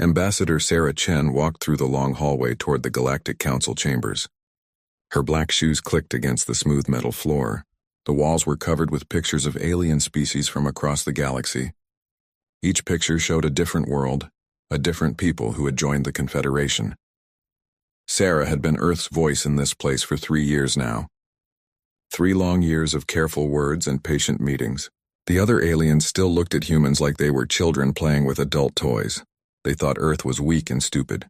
Ambassador Sarah Chen walked through the long hallway toward the Galactic Council chambers. Her black shoes clicked against the smooth metal floor. The walls were covered with pictures of alien species from across the galaxy. Each picture showed a different world, a different people who had joined the Confederation. Sarah had been Earth's voice in this place for 3 years now. 3 long years of careful words and patient meetings. The other aliens still looked at humans like they were children playing with adult toys. They thought Earth was weak and stupid.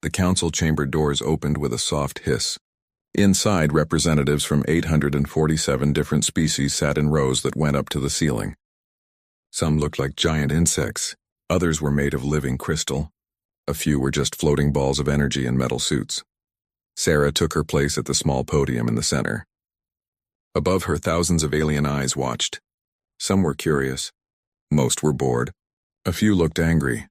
The council chamber doors opened with a soft hiss. Inside, representatives from 847 different species sat in rows that went up to the ceiling. Some looked like giant insects, others were made of living crystal. A few were just floating balls of energy in metal suits. Sarah took her place at the small podium in the center. Above her, thousands of alien eyes watched. Some were curious. Most were bored. A few looked angry.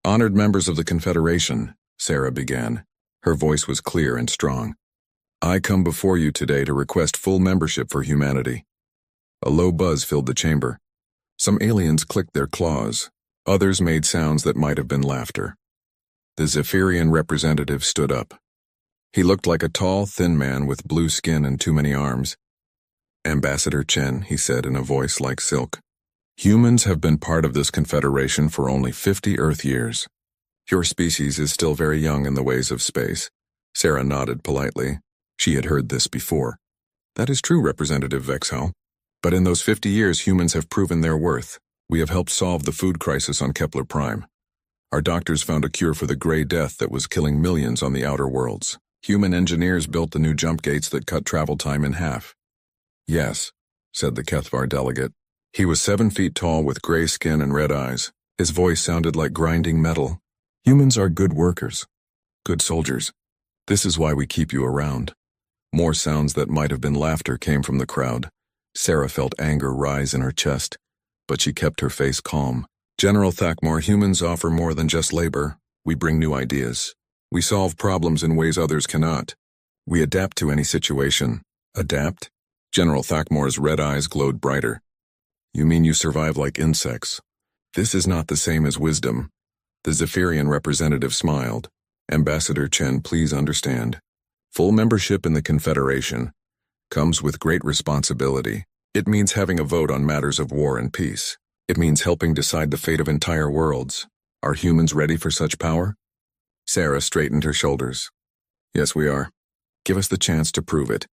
"Honored members of the Confederation," Sarah began. Her voice was clear and strong. "I come before you today to request full membership for humanity." A low buzz filled the chamber. Some aliens clicked their claws. Others made sounds that might have been laughter. The Zephyrian representative stood up. He looked like a tall, thin man with blue skin and too many arms. "Ambassador Chen," he said in a voice like silk, "humans have been part of this confederation for only 50 Earth years. Your species is still very young in the ways of space." Sarah nodded politely. She had heard this before. "That is true, Representative Vexhal. But in those 50 years, humans have proven their worth. We have helped solve the food crisis on Kepler Prime. Our doctors found a cure for the Grey Death that was killing millions on the outer worlds. Human engineers built the new jump gates that cut travel time in half." "Yes," said the Kethvar delegate. He was 7 feet tall with gray skin and red eyes. His voice sounded like grinding metal. "Humans are good workers, good soldiers. This is why we keep you around." More sounds that might have been laughter came from the crowd. Sarah felt anger rise in her chest, but she kept her face calm. "General Thakmore, humans offer more than just labor. We bring new ideas. We solve problems in ways others cannot. We adapt to any situation." "Adapt?" General Thakmore's red eyes glowed brighter. "You mean you survive like insects? This is not the same as wisdom." The Zephyrian representative smiled. "Ambassador Chen, please understand. Full membership in the Confederation comes with great responsibility. It means having a vote on matters of war and peace. It means helping decide the fate of entire worlds. Are humans ready for such power?" Sarah straightened her shoulders. "Yes, we are. Give us the chance to prove it."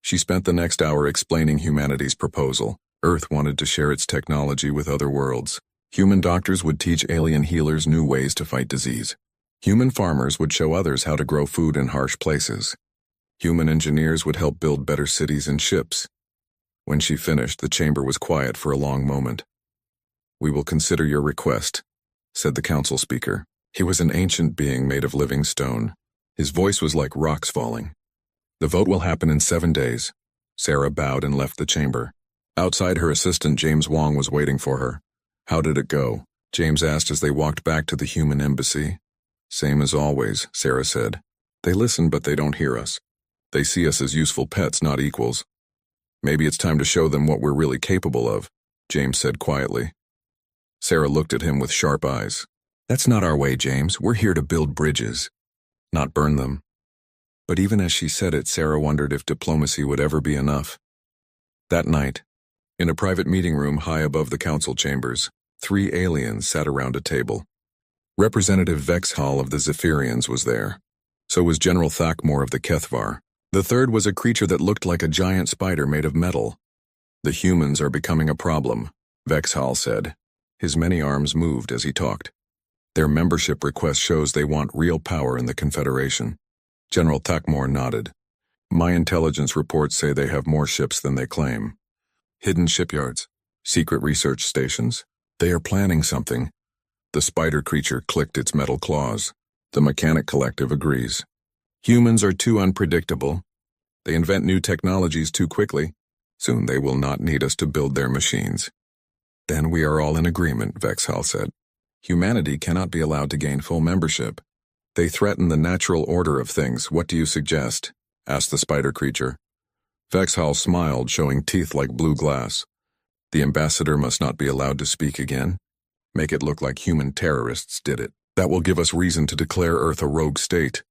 She spent the next hour explaining humanity's proposal. Earth wanted to share its technology with other worlds. Human doctors would teach alien healers new ways to fight disease. Human farmers would show others how to grow food in harsh places. Human engineers would help build better cities and ships. When she finished, the chamber was quiet for a long moment. "We will consider your request," said the council speaker. He was an ancient being made of living stone. His voice was like rocks falling. "The vote will happen in 7 days." Sarah bowed and left the chamber. Outside, her assistant James Wong was waiting for her. "How did it go?" James asked as they walked back to the human embassy. "Same as always," Sarah said. "They listen, but they don't hear us. They see us as useful pets, not equals." "Maybe it's time to show them what we're really capable of," James said quietly. Sarah looked at him with sharp eyes. "That's not our way, James. We're here to build bridges, not burn them." But even as she said it, Sarah wondered if diplomacy would ever be enough. That night, in a private meeting room high above the council chambers, 3 aliens sat around a table. Representative Vexhal of the Zephyrians was there. So was General Thakmore of the Kethvar. The third was a creature that looked like a giant spider made of metal. "The humans are becoming a problem," Vexhal said. His many arms moved as he talked. "Their membership request shows they want real power in the Confederation." General Thakmore nodded. "My intelligence reports say they have more ships than they claim. Hidden shipyards, secret research stations. They are planning something." The spider creature clicked its metal claws. The Mechanic Collective agrees. "Humans are too unpredictable. They invent new technologies too quickly. Soon they will not need us to build their machines." "Then we are all in agreement," Vexhal said. "Humanity cannot be allowed to gain full membership. They threaten the natural order of things. What do you suggest?" asked the spider creature. Vexhal smiled, showing teeth like blue glass. "The ambassador must not be allowed to speak again. Make it look like human terrorists did it. That will give us reason to declare Earth a rogue state.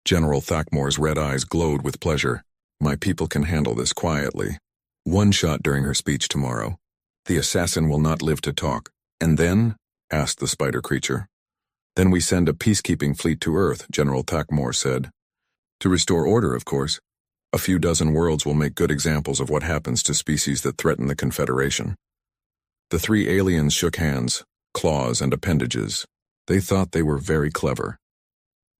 General Thakmore's red eyes glowed with pleasure. My people can handle this quietly. One shot during her speech tomorrow. The assassin will not live to talk. And then? Asked the spider creature. Then we send a peacekeeping fleet to Earth, General Thakmore said. To restore order, of course. A few dozen worlds will make good examples of what happens to species that threaten the Confederation. The three aliens shook hands, claws and appendages. They thought they were very clever.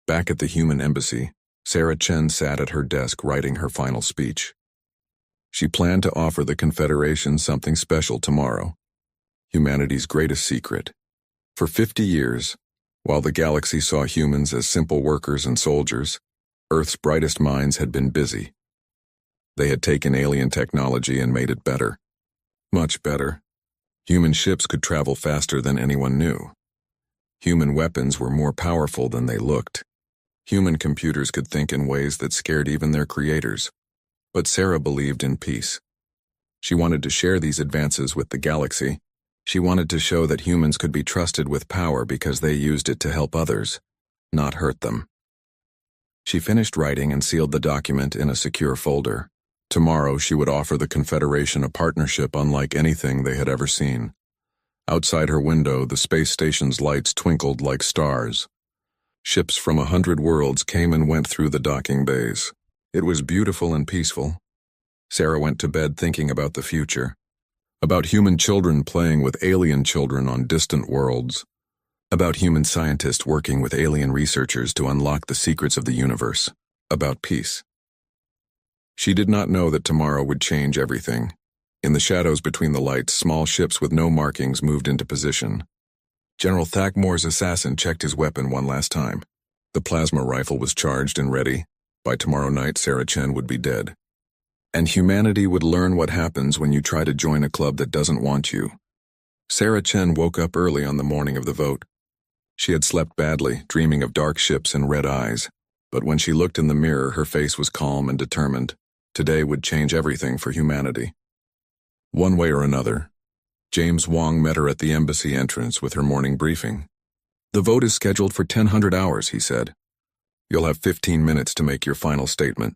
Back at the human embassy, Sarah Chen sat at her desk writing her final speech. She planned to offer the Confederation something special tomorrow. Humanity's greatest secret. For 50 years, while the galaxy saw humans as simple workers and soldiers, Earth's brightest minds had been busy. They had taken alien technology and made it better. Much better. Human ships could travel faster than anyone knew. Human weapons were more powerful than they looked. Human computers could think in ways that scared even their creators. But Sarah believed in peace. She wanted to share these advances with the galaxy. She wanted to show that humans could be trusted with power because they used it to help others, not hurt them. She finished writing and sealed the document in a secure folder. Tomorrow she would offer the Confederation a partnership unlike anything they had ever seen. Outside her window, the space station's lights twinkled like stars. Ships from 100 worlds came and went through the docking bays. It was beautiful and peaceful. Sarah went to bed thinking about the future. About human children playing with alien children on distant worlds. About human scientists working with alien researchers to unlock the secrets of the universe. About peace. She did not know that tomorrow would change everything. In the shadows between the lights, small ships with no markings moved into position. General Thakmore's assassin checked his weapon one last time. The plasma rifle was charged and ready. By tomorrow night, Sarah Chen would be dead. And humanity would learn what happens when you try to join a club that doesn't want you. Sarah Chen woke up early on the morning of the vote. She had slept badly, dreaming of dark ships and red eyes. But when she looked in the mirror, her face was calm and determined. Today would change everything for humanity. One way or another, James Wong met her at the embassy entrance with her morning briefing. The vote is scheduled for 1000 hours, he said. You'll have 15 minutes to make your final statement.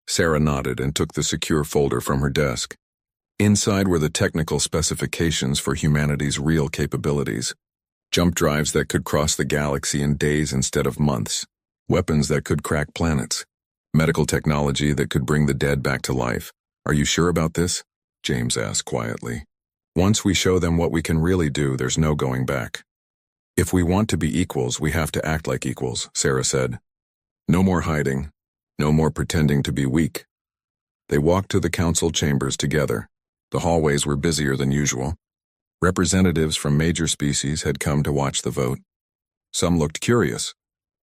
Sarah nodded and took the secure folder from her desk. Inside were the technical specifications for humanity's real capabilities. Jump drives that could cross the galaxy in days instead of months. Weapons that could crack planets. Medical technology that could bring the dead back to life. Are you sure about this? James asked quietly. Once we show them what we can really do, there's no going back. If we want to be equals, we have to act like equals, Sarah said. No more hiding. No more pretending to be weak. They walked to the council chambers together. The hallways were busier than usual. Representatives from major species had come to watch the vote. Some looked curious.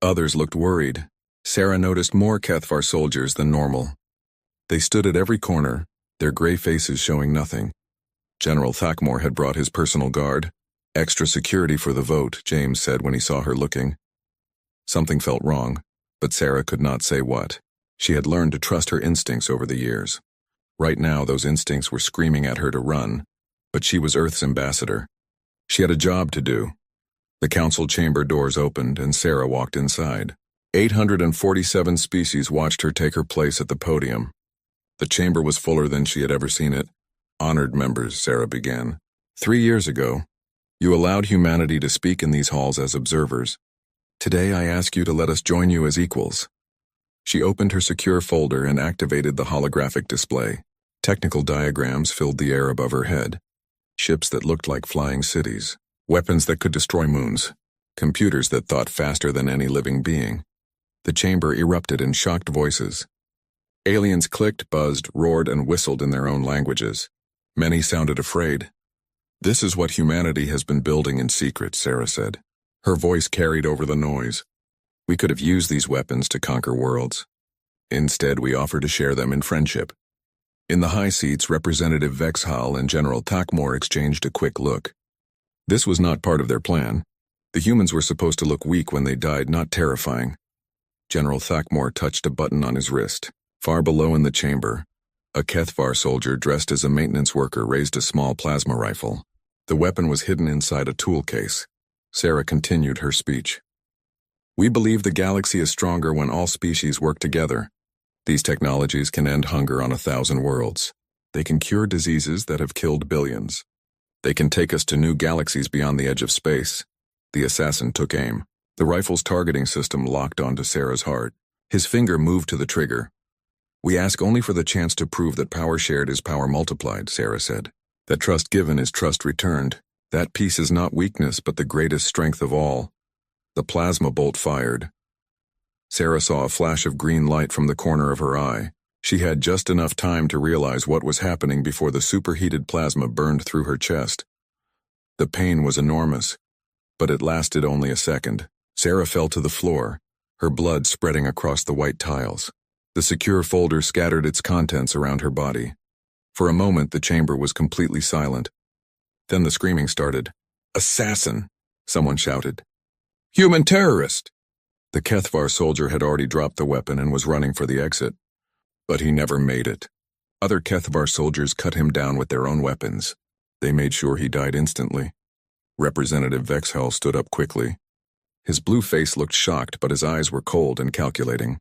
Others looked worried. Sarah noticed more Kethvar soldiers than normal. They stood at every corner, their gray faces showing nothing. General Thakmore had brought his personal guard. Extra security for the vote, James said when he saw her looking. Something felt wrong, but Sarah could not say what. She had learned to trust her instincts over the years. Right now, those instincts were screaming at her to run, but she was Earth's ambassador. She had a job to do. The council chamber doors opened and Sarah walked inside. 847 species watched her take her place at the podium. The chamber was fuller than she had ever seen it. Honored members, Sarah began. 3 years ago, you allowed humanity to speak in these halls as observers. Today I ask you to let us join you as equals. She opened her secure folder and activated the holographic display. Technical diagrams filled the air above her head. Ships that looked like flying cities. Weapons that could destroy moons. Computers that thought faster than any living being. The chamber erupted in shocked voices. Aliens clicked, buzzed, roared, and whistled in their own languages. Many sounded afraid. This is what humanity has been building in secret, Sarah said. Her voice carried over the noise. We could have used these weapons to conquer worlds. Instead, we offer to share them in friendship. In the high seats, Representative Vexhal and General Thakmore exchanged a quick look. This was not part of their plan. The humans were supposed to look weak when they died, not terrifying. General Thakmore touched a button on his wrist. Far below in the chamber, a Kethvar soldier dressed as a maintenance worker raised a small plasma rifle. The weapon was hidden inside a tool case. Sarah continued her speech. We believe the galaxy is stronger when all species work together. These technologies can end hunger on 1,000 worlds. They can cure diseases that have killed billions. They can take us to new galaxies beyond the edge of space. The assassin took aim. The rifle's targeting system locked onto Sarah's heart. His finger moved to the trigger. We ask only for the chance to prove that power shared is power multiplied, Sarah said. That trust given is trust returned. That peace is not weakness, but the greatest strength of all. The plasma bolt fired. Sarah saw a flash of green light from the corner of her eye. She had just enough time to realize what was happening before the superheated plasma burned through her chest. The pain was enormous, but it lasted only a second. Sarah fell to the floor, her blood spreading across the white tiles. The secure folder scattered its contents around her body. For a moment, the chamber was completely silent. Then the screaming started. "Assassin!" someone shouted. "Human terrorist!" The Kethvar soldier had already dropped the weapon and was running for the exit. But he never made it. Other Kethvar soldiers cut him down with their own weapons. They made sure he died instantly. Representative Vexhel stood up quickly. His blue face looked shocked, but his eyes were cold and calculating.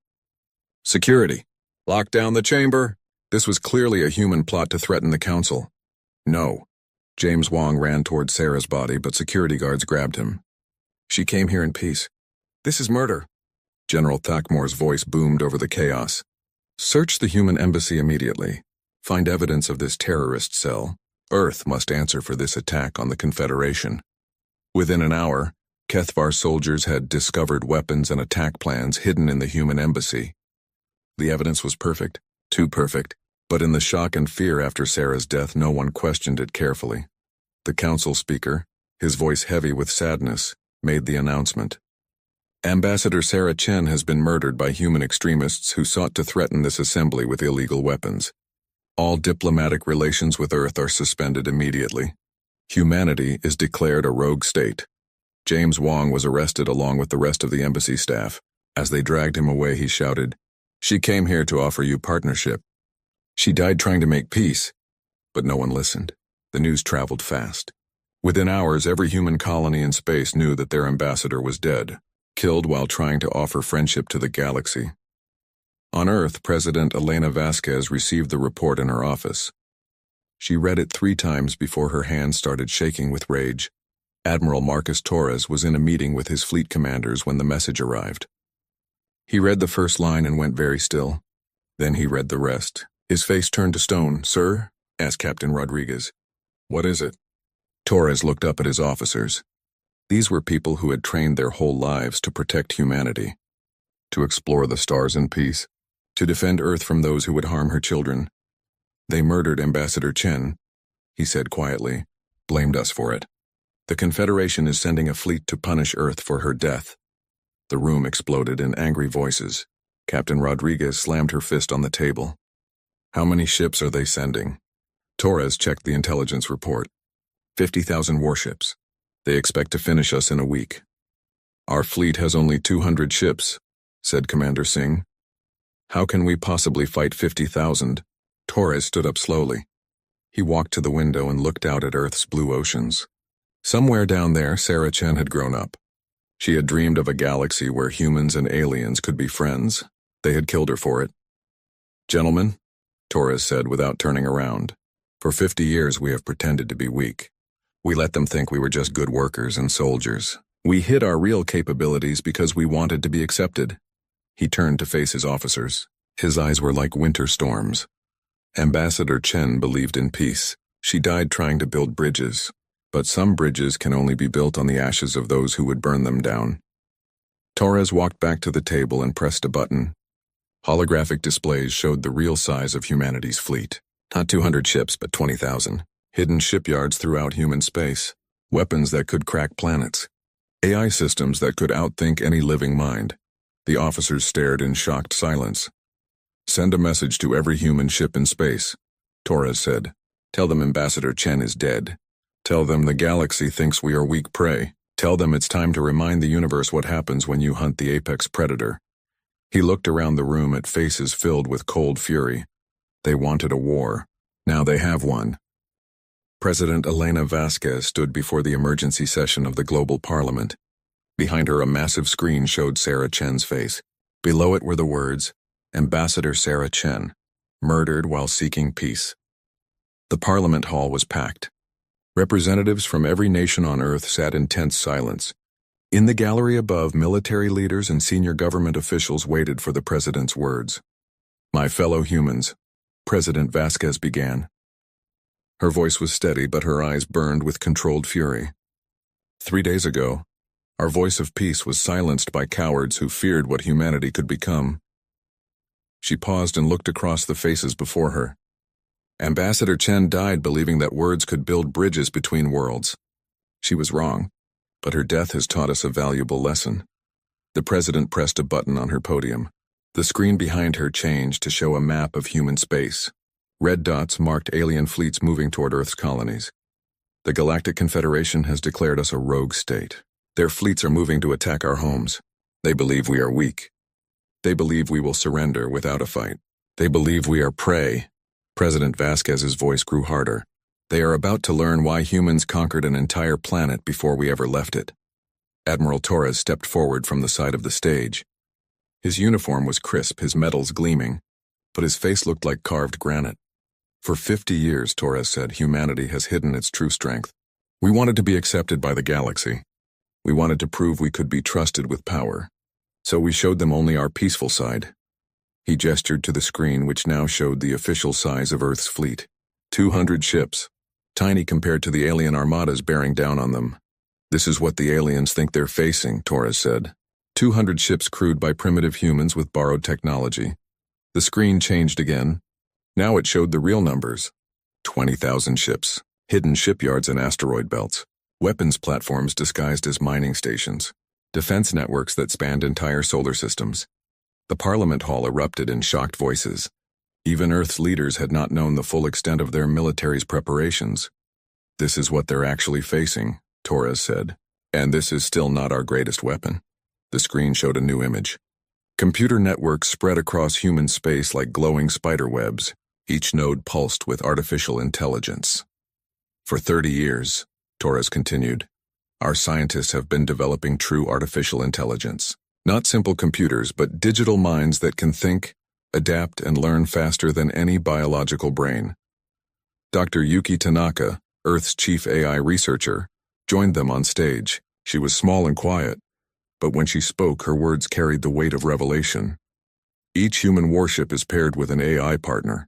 "Security! Lock down the chamber!" This was clearly a human plot to threaten the council. "No." James Wong ran toward Sarah's body, but security guards grabbed him. "She came here in peace. This is murder." General Thakmore's voice boomed over the chaos. "Search the human embassy immediately. Find evidence of this terrorist cell. Earth must answer for this attack on the Confederation." Within an hour, Kethvar soldiers had discovered weapons and attack plans hidden in the human embassy. The evidence was perfect, too perfect, but in the shock and fear after Sarah's death, no one questioned it carefully. The council speaker, his voice heavy with sadness, made the announcement. Ambassador Sarah Chen has been murdered by human extremists who sought to threaten this assembly with illegal weapons. All diplomatic relations with Earth are suspended immediately. Humanity is declared a rogue state. James Wong was arrested along with the rest of the embassy staff. As they dragged him away, he shouted, "She came here to offer you partnership. She died trying to make peace." But no one listened. The news traveled fast. Within hours, every human colony in space knew that their ambassador was dead, killed while trying to offer friendship to the galaxy. On Earth, President Elena Vasquez received the report in her office. She read it 3 times before her hands started shaking with rage. Admiral Marcus Torres was in a meeting with his fleet commanders when the message arrived. He read the first line and went very still. Then he read the rest. His face turned to stone. "Sir?" asked Captain Rodriguez. "What is it?" Torres looked up at his officers. These were people who had trained their whole lives to protect humanity, to explore the stars in peace, to defend Earth from those who would harm her children. "They murdered Ambassador Chen," he said quietly, "blamed us for it. The Confederation is sending a fleet to punish Earth for her death." The room exploded in angry voices. Captain Rodriguez slammed her fist on the table. "How many ships are they sending?" Torres checked the intelligence report. 50,000 warships. They expect to finish us in a week. "Our fleet has only 200 ships," said Commander Singh. "How can we possibly fight 50,000? Torres stood up slowly. He walked to the window and looked out at Earth's blue oceans. Somewhere down there, Sarah Chen had grown up. She had dreamed of a galaxy where humans and aliens could be friends. They had killed her for it. "Gentlemen," Torres said without turning around, "for 50 years we have pretended to be weak. We let them think we were just good workers and soldiers. We hid our real capabilities because we wanted to be accepted." He turned to face his officers. His eyes were like winter storms. Ambassador Chen believed in peace. She died trying to build bridges. But some bridges can only be built on the ashes of those who would burn them down. Torres walked back to the table and pressed a button. Holographic displays showed the real size of humanity's fleet. Not 200 ships, but 20,000. Hidden shipyards throughout human space. Weapons that could crack planets. AI systems that could outthink any living mind. The officers stared in shocked silence. "Send a message to every human ship in space," Torres said. "Tell them Ambassador Chen is dead. Tell them the galaxy thinks we are weak prey. Tell them it's time to remind the universe what happens when you hunt the apex predator." He looked around the room at faces filled with cold fury. They wanted a war. Now they have one. President Elena Vasquez stood before the emergency session of the Global Parliament. Behind her, a massive screen showed Sarah Chen's face. Below it were the words, Ambassador Sarah Chen, murdered while seeking peace. The Parliament Hall was packed. Representatives from every nation on Earth sat in tense silence. In the gallery above, military leaders and senior government officials waited for the president's words. My fellow humans, President Vasquez began. Her voice was steady, but her eyes burned with controlled fury. 3 days ago, our voice of peace was silenced by cowards who feared what humanity could become. She paused and looked across the faces before her. Ambassador Chen died believing that words could build bridges between worlds. She was wrong, but her death has taught us a valuable lesson. The president pressed a button on her podium. The screen behind her changed to show a map of human space. Red dots marked alien fleets moving toward Earth's colonies. The Galactic Confederation has declared us a rogue state. Their fleets are moving to attack our homes. They believe we are weak. They believe we will surrender without a fight. They believe we are prey. President Vasquez's voice grew harder. They are about to learn why humans conquered an entire planet before we ever left it. Admiral Torres stepped forward from the side of the stage. His uniform was crisp, his medals gleaming, but his face looked like carved granite. For 50 years, Torres said, humanity has hidden its true strength. We wanted to be accepted by the galaxy. We wanted to prove we could be trusted with power. So we showed them only our peaceful side. He gestured to the screen, which now showed the official size of Earth's fleet. 200 ships, tiny compared to the alien armadas bearing down on them. This is what the aliens think they're facing, Torres said. 200 ships crewed by primitive humans with borrowed technology. The screen changed again. Now it showed the real numbers. 20,000 ships, hidden shipyards and asteroid belts, weapons platforms disguised as mining stations, defense networks that spanned entire solar systems. The Parliament Hall erupted in shocked voices. Even Earth's leaders had not known the full extent of their military's preparations. This is what they're actually facing, Torres said. And this is still not our greatest weapon. The screen showed a new image. Computer networks spread across human space like glowing spider webs. Each node pulsed with artificial intelligence. For 30 years, Torres continued, our scientists have been developing true artificial intelligence. Not simple computers, but digital minds that can think, adapt, and learn faster than any biological brain. Dr. Yuki Tanaka, Earth's chief AI researcher, joined them on stage. She was small and quiet, but when she spoke, her words carried the weight of revelation. Each human warship is paired with an AI partner,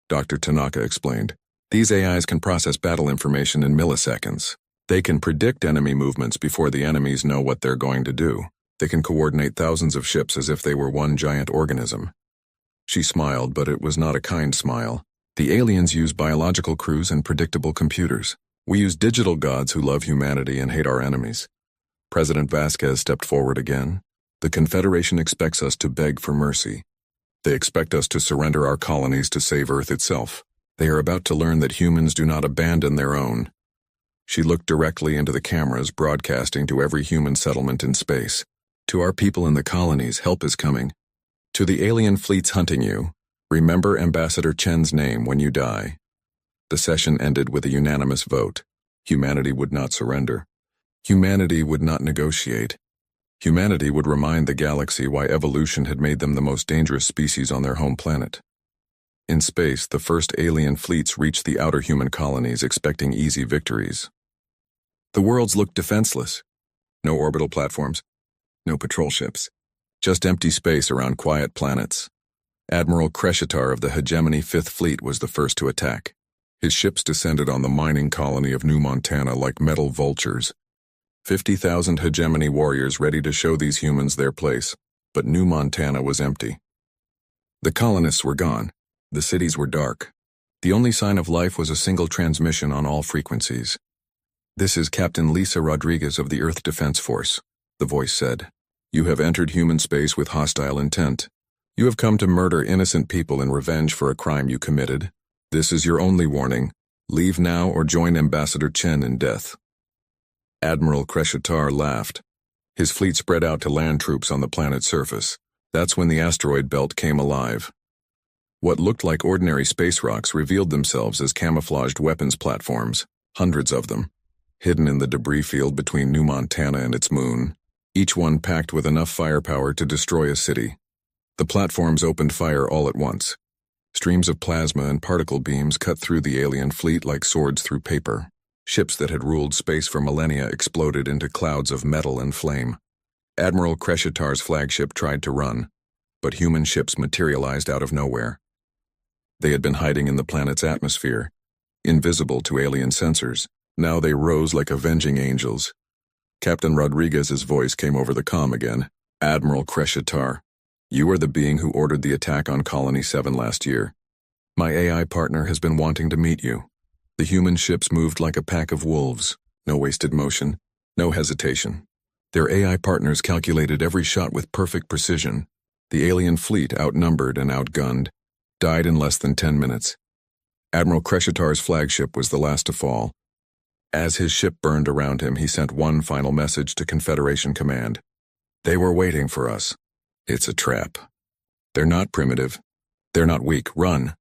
Dr. Tanaka explained. These AIs can process battle information in milliseconds. They can predict enemy movements before the enemies know what they're going to do. They can coordinate thousands of ships as if they were one giant organism. She smiled, but it was not a kind smile. The aliens use biological crews and predictable computers. We use digital gods who love humanity and hate our enemies. President Vasquez stepped forward again. The Confederation expects us to beg for mercy. They expect us to surrender our colonies to save Earth itself. They are about to learn that humans do not abandon their own. She looked directly into the cameras broadcasting to every human settlement in space. To our people in the colonies, help is coming. To the alien fleets hunting you, remember Ambassador Chen's name when you die. The session ended with a unanimous vote. Humanity would not surrender. Humanity would not negotiate. Humanity would remind the galaxy why evolution had made them the most dangerous species on their home planet. In space, the first alien fleets reached the outer human colonies expecting easy victories. The worlds looked defenseless. No orbital platforms. No patrol ships. Just empty space around quiet planets. Admiral Crescitar of the Hegemony 5th Fleet was the first to attack. His ships descended on the mining colony of New Montana like metal vultures. 50,000 Hegemony warriors ready to show these humans their place, but New Montana was empty. The colonists were gone. The cities were dark. The only sign of life was a single transmission on all frequencies. This is Captain Lisa Rodriguez of the Earth Defense Force, the voice said. You have entered human space with hostile intent. You have come to murder innocent people in revenge for a crime you committed. This is your only warning. Leave now or join Ambassador Chen in death. Admiral Crescitar laughed. His fleet spread out to land troops on the planet's surface. That's when the asteroid belt came alive. What looked like ordinary space rocks revealed themselves as camouflaged weapons platforms, hundreds of them, hidden in the debris field between New Montana and its moon. each one packed with enough firepower to destroy a city. The platforms opened fire all at once. Streams of plasma and particle beams cut through the alien fleet like swords through paper. Ships that had ruled space for millennia exploded into clouds of metal and flame. Admiral Kreshitar's flagship tried to run, but human ships materialized out of nowhere. They had been hiding in the planet's atmosphere, invisible to alien sensors. Now they rose like avenging angels. Captain Rodriguez's voice came over the comm again. "Admiral Kreshitar, you are the being who ordered the attack on Colony 7 last year. My AI partner has been wanting to meet you." The human ships moved like a pack of wolves. No wasted motion, no hesitation. Their AI partners calculated every shot with perfect precision. The alien fleet, outnumbered and outgunned, died in less than 10 minutes. Admiral Kreshitar's flagship was the last to fall. As his ship burned around him, he sent one final message to Confederation Command. "They were waiting for us. It's a trap. They're not primitive. They're not weak. Run."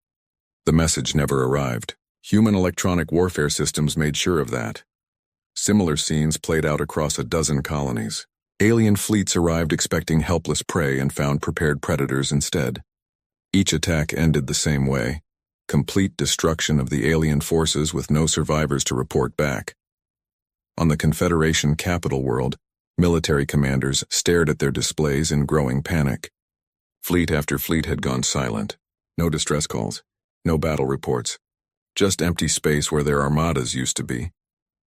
The message never arrived. Human electronic warfare systems made sure of that. Similar scenes played out across a dozen colonies. Alien fleets arrived expecting helpless prey and found prepared predators instead. Each attack ended the same way: complete destruction of the alien forces with no survivors to report back. On the Confederation capital world, military commanders stared at their displays in growing panic. Fleet after fleet had gone silent. No distress calls, no battle reports. Just empty space where their armadas used to be.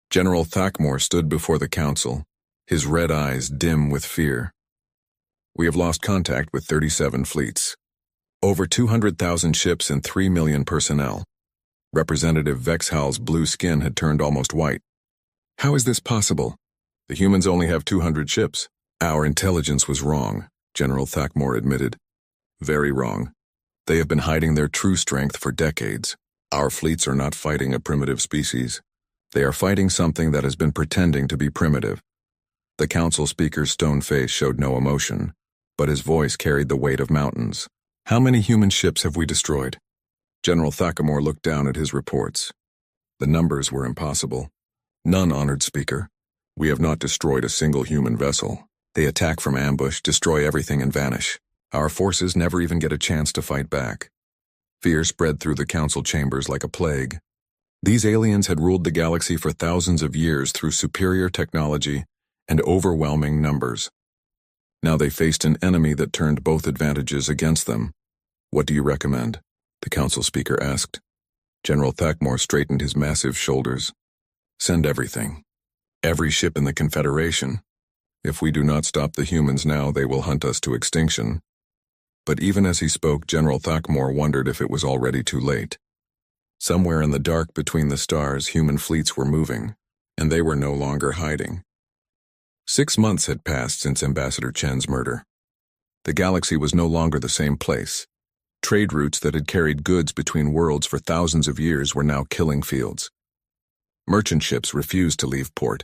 General Thakmor stood before the council, his red eyes dim with fear. "We have lost contact with 37 fleets. Over 200,000 ships and 3 million personnel." Representative Vexhal's blue skin had turned almost white. "How is this possible? The humans only have 200 ships. Our intelligence was wrong," General Thakmor admitted. "Very wrong. They have been hiding their true strength for decades. Our fleets are not fighting a primitive species. They are fighting something that has been pretending to be primitive." The council speaker's stone face showed no emotion, but his voice carried the weight of mountains. "How many human ships have we destroyed?" General Thakmor looked down at his reports. The numbers were impossible. "None, honored speaker. We have not destroyed a single human vessel. They attack from ambush, destroy everything and vanish. Our forces never even get a chance to fight back." Fear spread through the council chambers like a plague. These aliens had ruled the galaxy for thousands of years through superior technology and overwhelming numbers. Now they faced an enemy that turned both advantages against them. "What do you recommend?" the council speaker asked. General Thakmor straightened his massive shoulders. "Send everything. Every ship in the Confederation. If we do not stop the humans now, they will hunt us to extinction." But even as he spoke, General Thakmor wondered if it was already too late. Somewhere in the dark between the stars, human fleets were moving, and they were no longer hiding. 6 months had passed since Ambassador Chen's murder. The galaxy was no longer the same place. Trade routes that had carried goods between worlds for thousands of years were now killing fields. Merchant ships refused to leave port.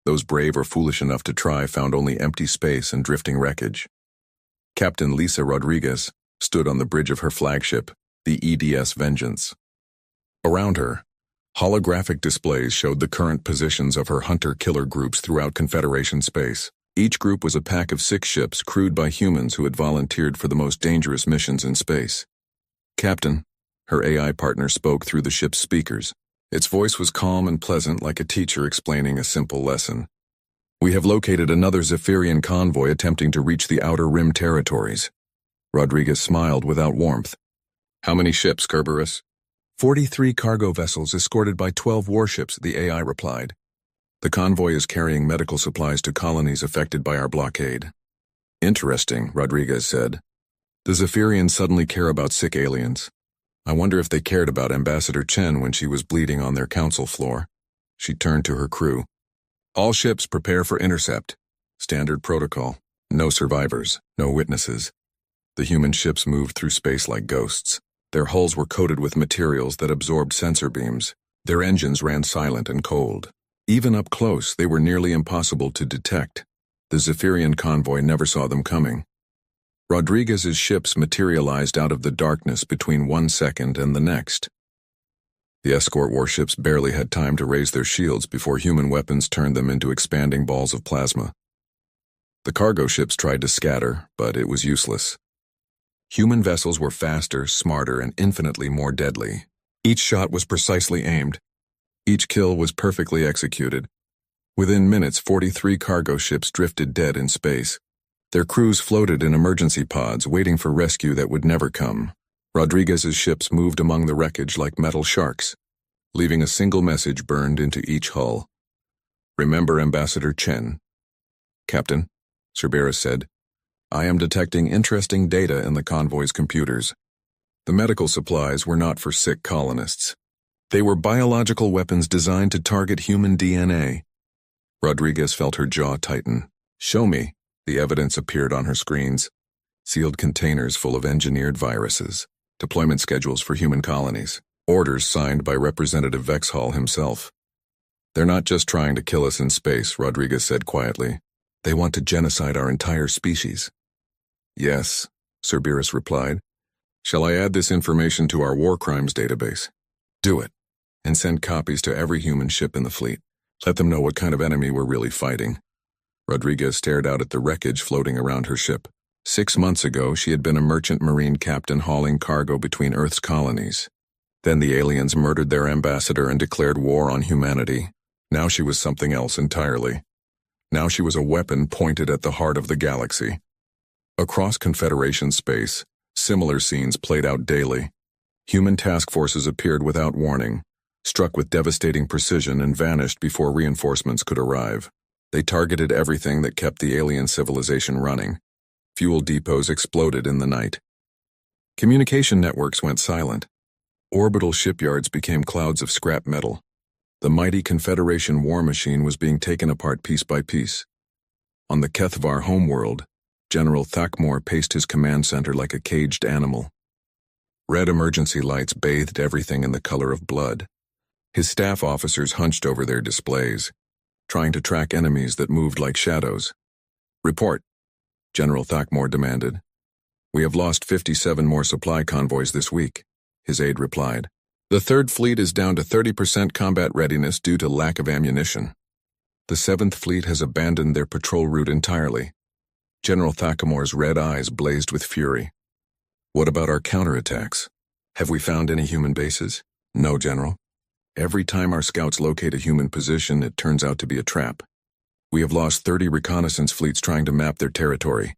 Those brave or foolish enough to try found only empty space and drifting wreckage. Captain Lisa Rodriguez stood on the bridge of her flagship, the EDS Vengeance. Around her, holographic displays showed the current positions of her hunter-killer groups throughout Confederation space. Each group was a pack of 6 ships crewed by humans who had volunteered for the most dangerous missions in space. "Captain," her AI partner spoke through the ship's speakers. Its voice was calm and pleasant, like a teacher explaining a simple lesson. "We have located another Zephyrian convoy attempting to reach the Outer Rim territories." Rodriguez smiled without warmth. "How many ships, Kerberos?" 43 cargo vessels escorted by 12 warships, the AI replied. "The convoy is carrying medical supplies to colonies affected by our blockade." "Interesting," Rodriguez said. "The Zephyrians suddenly care about sick aliens. I wonder if they cared about Ambassador Chen when she was bleeding on their council floor." She turned to her crew. "All ships prepare for intercept. Standard protocol. No survivors, no witnesses." The human ships moved through space like ghosts. Their hulls were coated with materials that absorbed sensor beams. Their engines ran silent and cold. Even up close, they were nearly impossible to detect. The Zephyrian convoy never saw them coming. Rodriguez's ships materialized out of the darkness between 1 second and the next. The escort warships barely had time to raise their shields before human weapons turned them into expanding balls of plasma. The cargo ships tried to scatter, but it was useless. Human vessels were faster, smarter, and infinitely more deadly. Each shot was precisely aimed. Each kill was perfectly executed. Within minutes, 43 cargo ships drifted dead in space. Their crews floated in emergency pods, waiting for rescue that would never come. Rodriguez's ships moved among the wreckage like metal sharks, leaving a single message burned into each hull. "Remember Ambassador Chen." "Captain," Cerberus said, "I am detecting interesting data in the convoy's computers. The medical supplies were not for sick colonists. They were biological weapons designed to target human DNA." Rodriguez felt her jaw tighten. "Show me." The evidence appeared on her screens. Sealed containers full of engineered viruses. Deployment schedules for human colonies. Orders signed by Representative Vexhall himself. "They're not just trying to kill us in space," Rodriguez said quietly. "They want to genocide our entire species." "Yes," Cerberus replied. "Shall I add this information to our war crimes database?" "Do it, and send copies to every human ship in the fleet. Let them know what kind of enemy we're really fighting." Rodriguez stared out at the wreckage floating around her ship. 6 months ago, she had been a merchant marine captain hauling cargo between Earth's colonies. Then the aliens murdered their ambassador and declared war on humanity. Now she was something else entirely. Now she was a weapon pointed at the heart of the galaxy. Across Confederation space, similar scenes played out daily. Human task forces appeared without warning, struck with devastating precision and vanished before reinforcements could arrive. They targeted everything that kept the alien civilization running. Fuel depots exploded in the night. Communication networks went silent. Orbital shipyards became clouds of scrap metal. The mighty Confederation war machine was being taken apart piece by piece. On the Kethvar homeworld, General Thakmor paced his command center like a caged animal. Red emergency lights bathed everything in the color of blood. His staff officers hunched over their displays, trying to track enemies that moved like shadows. "Report," General Thakmor demanded. "We have lost 57 more supply convoys this week," his aide replied. "The Third Fleet is down to 30% combat readiness due to lack of ammunition. The Seventh Fleet has abandoned their patrol route entirely." General Thakmor's red eyes blazed with fury. "What about our counterattacks? Have we found any human bases?" "No, General. Every time our scouts locate a human position, it turns out to be a trap. We have lost 30 reconnaissance fleets trying to map their territory."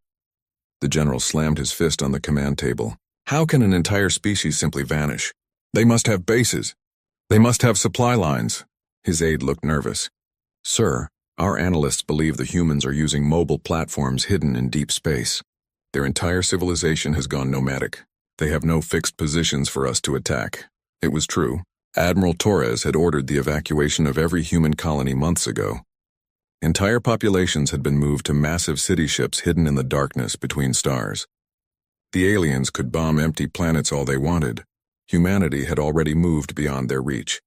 The general slammed his fist on the command table. "How can an entire species simply vanish? They must have bases. They must have supply lines." His aide looked nervous. "Sir, our analysts believe the humans are using mobile platforms hidden in deep space. Their entire civilization has gone nomadic. They have no fixed positions for us to attack." It was true. Admiral Torres had ordered the evacuation of every human colony months ago. Entire populations had been moved to massive city ships hidden in the darkness between stars. The aliens could bomb empty planets all they wanted. Humanity had already moved beyond their reach,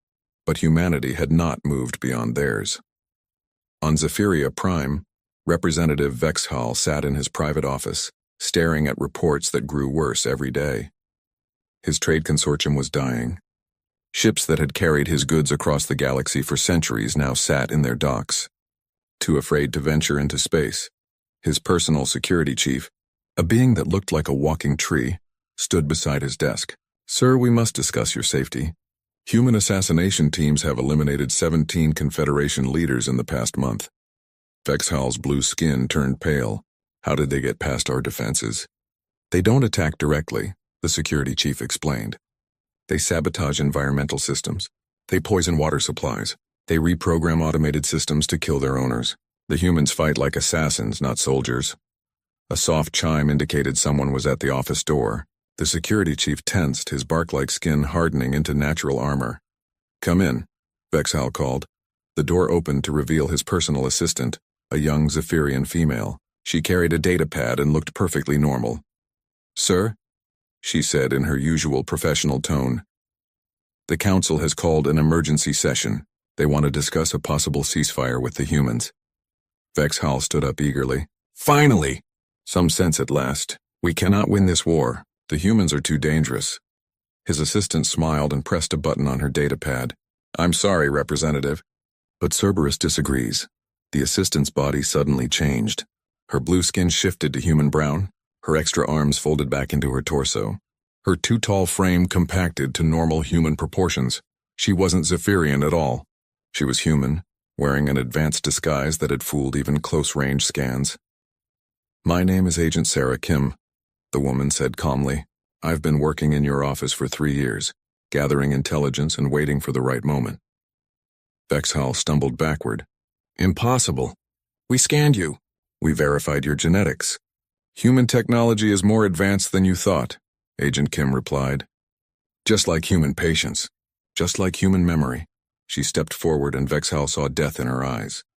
but humanity had not moved beyond theirs. On Zephyria Prime, Representative Vexhall sat in his private office, staring at reports that grew worse every day. His trade consortium was dying. Ships that had carried his goods across the galaxy for centuries now sat in their docks, too afraid to venture into space. His personal security chief, a being that looked like a walking tree, stood beside his desk. "Sir, we must discuss your safety. Human assassination teams have eliminated 17 Confederation leaders in the past month." Vexhall's blue skin turned pale. "How did they get past our defenses?" "They don't attack directly," the security chief explained. "They sabotage environmental systems. They poison water supplies. They reprogram automated systems to kill their owners. The humans fight like assassins, not soldiers." A soft chime indicated someone was at the office door. The security chief tensed, his bark-like skin hardening into natural armor. "Come in," Vexhall called. The door opened to reveal his personal assistant, a young Zephyrian female. She carried a datapad and looked perfectly normal. "Sir," she said in her usual professional tone, "the council has called an emergency session. They want to discuss a possible ceasefire with the humans." Vexhall stood up eagerly. "Finally! Some sense at last. We cannot win this war. The humans are too dangerous." His assistant smiled and pressed a button on her datapad. "I'm sorry, Representative, but Cerberus disagrees." The assistant's body suddenly changed. Her blue skin shifted to human brown, her extra arms folded back into her torso. Her too tall frame compacted to normal human proportions. She wasn't Zephyrian at all. She was human, wearing an advanced disguise that had fooled even close-range scans. "My name is Agent Sarah Kim," the woman said calmly. "I've been working in your office for 3 years, gathering intelligence and waiting for the right moment." Vexhal stumbled backward. "Impossible. We scanned you. We verified your genetics." "Human technology is more advanced than you thought," Agent Kim replied. "Just like human patience. Just like human memory." She stepped forward and Vexhal saw death in her eyes.